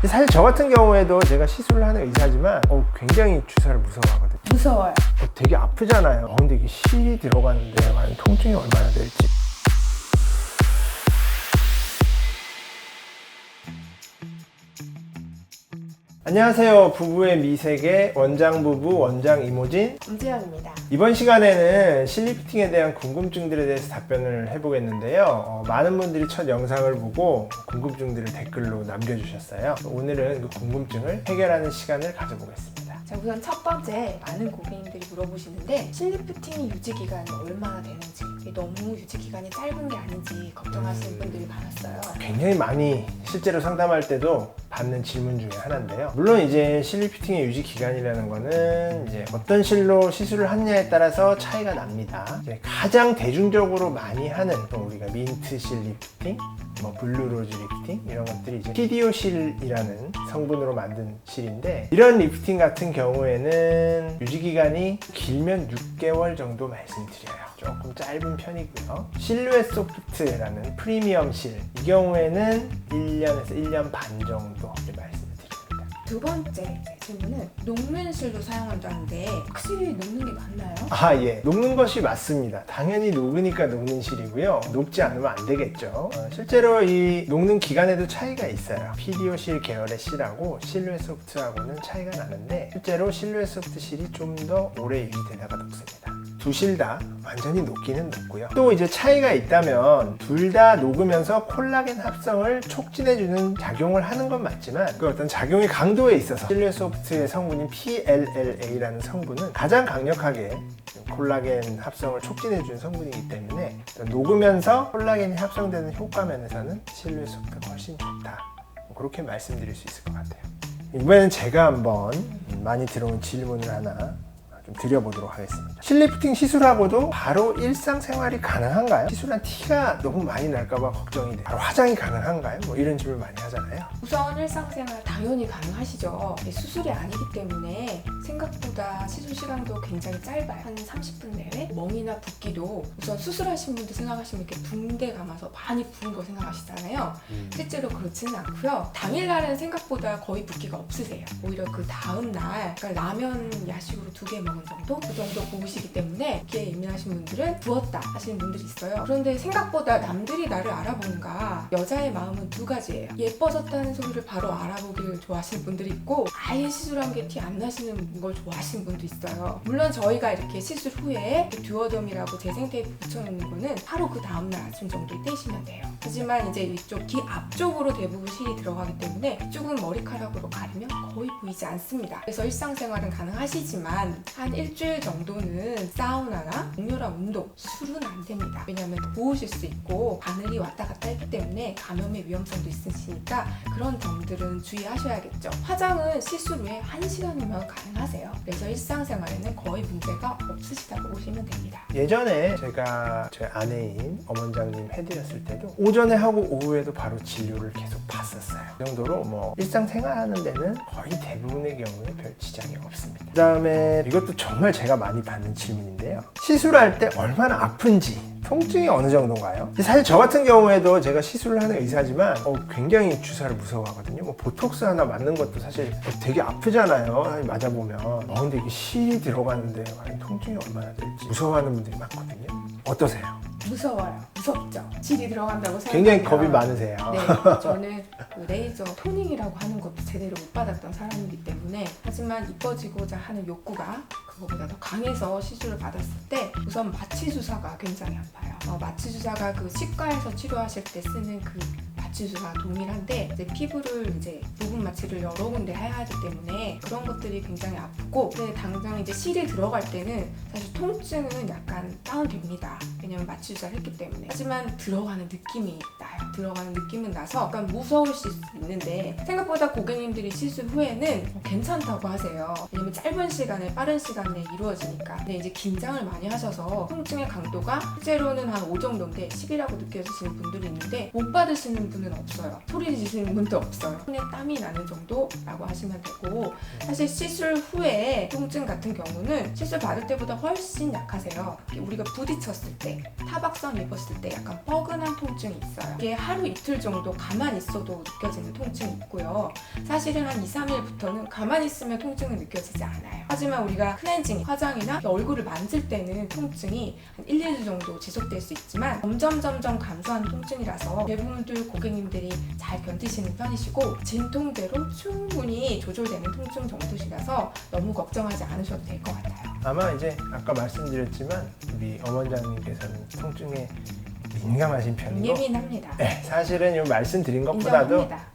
사실 저 같은 경우에도 제가 시술을 하는 의사지만 굉장히 주사를 무서워하거든요. 무서워요. 되게 아프잖아요. 근데 이게 실이 들어가는데 과연 통증이 얼마나 될지. 안녕하세요. 부부의 미세계 원장부부 원장 이모진 임지영입니다. 이번 시간에는 실리피팅에 대한 궁금증들에 대해서 답변을 해보겠는데요. 많은 분들이 첫 영상을 보고 궁금증들을 댓글로 남겨주셨어요. 오늘은 그 궁금증을 해결하는 시간을 가져보겠습니다. 자, 우선 첫 번째, 많은 고객님들이 물어보시는데 실리피팅이 유지기간이 얼마나 되는지, 너무 유지기간이 짧은 게 아닌지 걱정하시는 분들이 많았어요. 굉장히 많이 실제로 상담할 때도 받는 질문 중에 하나인데요. 물론 이제 실리피팅의 유지 기간이라는 거는 이제 어떤 실로 시술을 하느냐에 따라서 차이가 납니다. 이제 가장 대중적으로 많이 하는 우리가 민트 실 리프팅, 블루로즈 리프팅 이런 것들이 이제 PDO 실이라는 성분으로 만든 실인데, 이런 리프팅 같은 경우에는 유지 기간이 길면 6개월 정도 말씀드려요. 조금 짧은 편이고요. 실루엣 소프트라는 프리미엄 실, 이 경우에는 1년에서 1년 반 정도 말씀드립니다. 두 번째 질문은 녹는 실도 사용한다는데 확실히 녹는 게 맞나요? 예. 녹는 것이 맞습니다. 당연히 녹으니까 녹는 실이고요. 녹지 않으면 안 되겠죠. 실제로 이 녹는 기간에도 차이가 있어요. PDO 실 계열의 실하고 실루엣 소프트하고는 차이가 나는데, 실제로 실루엣 소프트 실이 좀 더 오래 유지되다가 녹습니다. 두 실 다 완전히 녹기는 녹고요. 또 이제 차이가 있다면 둘 다 녹으면서 콜라겐 합성을 촉진해주는 작용을 하는 건 맞지만, 그 어떤 작용의 강도에 있어서 실루엣 소프트의 성분인 PLLA라는 성분은 가장 강력하게 콜라겐 합성을 촉진해주는 성분이기 때문에 녹으면서 콜라겐이 합성되는 효과 면에서는 실루엣 소프트가 훨씬 좋다, 그렇게 말씀드릴 수 있을 것 같아요. 이번에는 제가 한번 많이 들어온 질문을 하나 좀 드려보도록 하겠습니다. 실리피팅 시술하고도 바로 일상생활이 가능한가요? 시술한 티가 너무 많이 날까봐 걱정이 돼요. 바로 화장이 가능한가요? 이런 질문 많이 하잖아요. 우선 일상생활 당연히 가능하시죠. 수술이 아니기 때문에 생각보다 시술 시간도 굉장히 짧아요. 한 30분 내외? 멍이나 붓기도 우선 수술하신 분들 생각하시면 이렇게 붕대 감아서 많이 부은 거 생각하시잖아요. 실제로 그렇지는 않고요. 당일날은 생각보다 거의 붓기가 없으세요. 오히려 그 다음날, 그러니까 라면 야식으로 2개 먹은 정도? 그 정도 부으시기 때문에 귀에 예민하신 분들은 부었다 하시는 분들이 있어요. 그런데 생각보다 남들이 나를 알아보는가, 여자의 마음은 두 가지예요. 예뻐졌다는 소리를 바로 알아보기를 좋아하시는 분들이 있고, 아예 시술한 게 티 안 나시는 걸 좋아하시는 분도 있어요. 물론 저희가 이렇게 시술 후에 듀어덤이라고 재생 테이프 붙여놓는 거는 하루 그 다음날 아침 정도에 떼시면 돼요. 하지만 이제 이쪽 귀 앞쪽으로 대부분 실이 들어가기 때문에 이쪽은 머리카락으로 가리면 거의 보이지 않습니다. 그래서 일상생활은 가능하시지만 한 일주일 정도는 사우나나 격렬한 운동, 술은 안 됩니다. 왜냐하면 부으실 수 있고 바늘이 왔다 갔다 했기 때문에 감염의 위험성도 있으시니까 그런 점들은 주의하셔야겠죠. 화장은 시술 후에 1시간이면 가능하세요. 그래서 일상생활에는 거의 문제가 없으시다고 보시면 됩니다. 예전에 제가 제 아내인 엄원장님 해드렸을 때도 오전에 하고 오후에도 바로 진료를 계속 봤었어요. 그 정도로 일상생활 하는 데는 거의 대부분의 경우에 별 지장이 없습니다. 그 다음에 이것도 정말 제가 많이 받는 질문인데요. 시술할 때 얼마나 아픈지, 통증이 어느 정도인가요? 사실 저 같은 경우에도 제가 시술을 하는 의사지만 굉장히 주사를 무서워하거든요. 보톡스 하나 맞는 것도 사실 되게 아프잖아요. 맞아보면. 근데 이게 실이 들어가는데 과연 통증이 얼마나 될지 무서워하는 분들이 많거든요. 어떠세요? 무서워요. 무섭죠. 실이 들어간다고 생각하면 굉장히 겁이 많으세요. 네, 저는 그 레이저 토닝이라고 하는 것도 제대로 못 받았던 사람이기 때문에, 하지만 이뻐지고자 하는 욕구가 그거보다 더 강해서 시술을 받았을 때 우선 마취 주사가 굉장히 아파요. 마취 주사가 그 치과에서 치료하실 때 쓰는 그 마취 주사 동일한데, 이제 피부를 이제 부분 마취를 여러 군데 해야 하기 때문에 그런 것들이 굉장히 아프고, 근데 당장 이제 실이 들어갈 때는 사실 통증은 약간 다운됩니다. 왜냐면 마취 주사를 했기 때문에. 하지만 들어가는 느낌이 나요. 들어가는 느낌은 나서 약간 무서우실 수 있는데, 생각보다 고객님들이 시술 후에는 괜찮다고 하세요. 왜냐면 짧은 시간에 빠른 시간에 이루어지니까. 근데 이제 긴장을 많이 하셔서 통증의 강도가 실제로는 한 5 정도인데 10이라고 느껴지시는 분들이 있는데, 못 받으시는 분은 없어요. 소리 지르시는 분도 없어요. 손에 땀이 나는 정도라고 하시면 되고, 사실 시술 후에 통증 같은 경우는 시술 받을 때보다 훨씬 약하세요. 우리가 부딪혔을 때, 타박선 입었을 때 약간 뻐근한 통증이 있어요. 이게 만약에 하루 이틀 정도 가만히 있어도 느껴지는 통증이 있고요. 사실은 한 2, 3일부터는 가만히 있으면 통증은 느껴지지 않아요. 하지만 우리가 클렌징, 화장이나 얼굴을 만질 때는 통증이 한 1, 2주 정도 지속될 수 있지만 점점 감소하는 통증이라서 대부분들 고객님들이 잘 견디시는 편이시고 진통대로 충분히 조절되는 통증 정도시라서 너무 걱정하지 않으셔도 될 것 같아요. 아마 이제 아까 말씀드렸지만 우리 엄원장님께서는 통증에 민감하신 편이고 예민합니다. 네, 사실은 이 말씀드린 것보다도 인정합니다.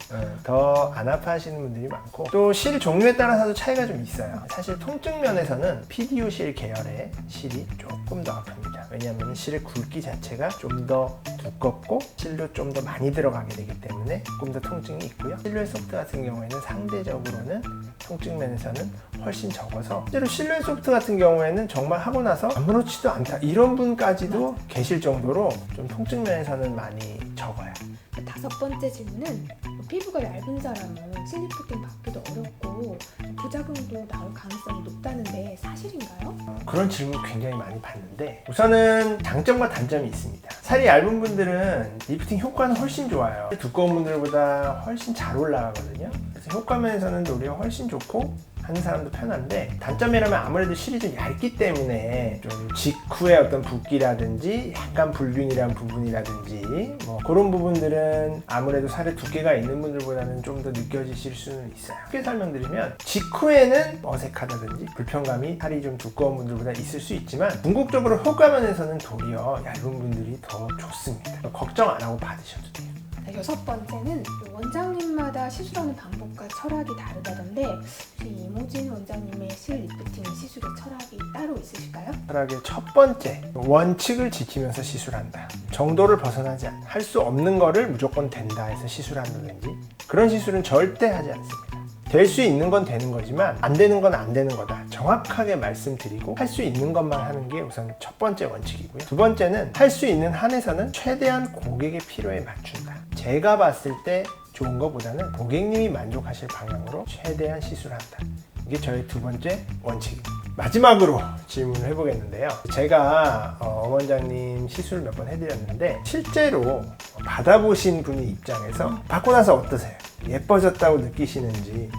더 안 아파하시는 분들이 많고 또 실 종류에 따라서도 차이가 좀 있어요. 사실 통증 면에서는 PDO 실 계열의 실이 조금 더 아픕니다. 왜냐하면 실의 굵기 자체가 좀 더 두껍고 실도 좀 더 많이 들어가게 되기 때문에 조금 더 통증이 있고요. 실루엣 소프트 같은 경우에는 상대적으로는 통증 면에서는 훨씬 적어서 실제로 실루엣 소프트 같은 경우에는 정말 하고 나서 아무렇지도 않다 이런 분까지도 계실 정도로 좀 통증 면에서는 많이 적어요. 5번째 질문은 피부가 얇은 사람은 실리프팅 받기도 어렵고 부작용도 나올 가능성이 높다는데 사실인가요? 그런 질문 굉장히 많이 받는데 우선은 장점과 단점이 있습니다. 살이 얇은 분들은 리프팅 효과는 훨씬 좋아요. 두꺼운 분들보다 훨씬 잘 올라가거든요. 그래서 효과 면에서는 오히려 훨씬 좋고 하는 사람도 편한데 단점이라면 아무래도 실이 좀 얇기 때문에 좀 직후에 어떤 붓기라든지 약간 불균이한 부분이라든지 뭐 그런 부분들은 아무래도 살에 두께가 있는 분들보다는 좀 더 느껴지실 수는 있어요. 쉽게 설명드리면 직후에는 어색하다든지 불편감이 살이 좀 두꺼운 분들보다 있을 수 있지만 궁극적으로 효과 면에서는 도리어 얇은 분들이 더 좋습니다. 걱정 안 하고 받으셔도 돼요. 6번째는 원장님마다 시술하는 방법과 철학이 다르다던데 혹시 이모진 원장님의 실 리프팅 시술의 철학이 따로 있으실까요? 철학의 첫 번째 원칙을 지키면서 시술한다 정도를 벗어나지 않아 할 수 없는 거를 무조건 된다 해서 시술한다든지 그런 시술은 절대 하지 않습니다. 될 수 있는 건 되는 거지만 안 되는 건 안 되는 거다 정확하게 말씀드리고 할 수 있는 것만 하는 게 우선 첫 번째 원칙이고요. 두 번째는 할 수 있는 한에서는 최대한 고객의 필요에 맞춘다. 제가 봤을 때 좋은 것보다는 고객님이 만족하실 방향으로 최대한 시술한다. 이게 저의 두 번째 원칙입니다. 마지막으로 질문을 해보겠는데요. 제가 엄원장님 시술 몇 번 해드렸는데 실제로 받아보신 분의 입장에서 받고 나서 어떠세요? 예뻐졌다고 느끼시는지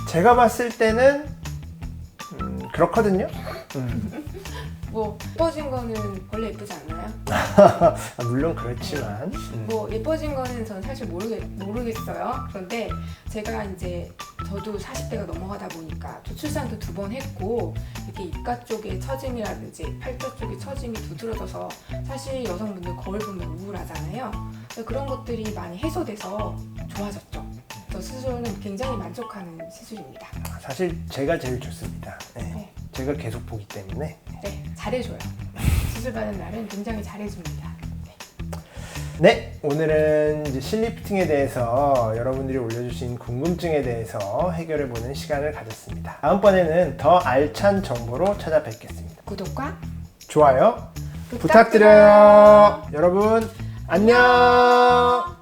제가 봤을 때는 그렇거든요. 뭐 예뻐진 거는 원래 예쁘지 않나요? 물론 그렇지만 뭐 예뻐진 거는 전 사실 모르겠어요. 그런데 제가 이제 저도 40대가 넘어가다 보니까 출산도 2번 했고 이렇게 입가 쪽에 처짐이라든지 팔자 쪽에 처짐이 두드러져서 사실 여성분들 거울 보면 우울하잖아요. 그런 것들이 많이 해소돼서 좋아졌죠. 저 스스로는 굉장히 만족하는 시술입니다. 사실 제가 제일 좋습니다. 네. 네. 제가 계속 보기 때문에 네, 잘해줘요. 수술 받는 날은 굉장히 잘해줍니다. 네, 오늘은 이제 실리프팅에 대해서 여러분들이 올려주신 궁금증에 대해서 해결해보는 시간을 가졌습니다. 다음번에는 더 알찬 정보로 찾아뵙겠습니다. 구독과 좋아요 부탁드려요. 여러분 안녕.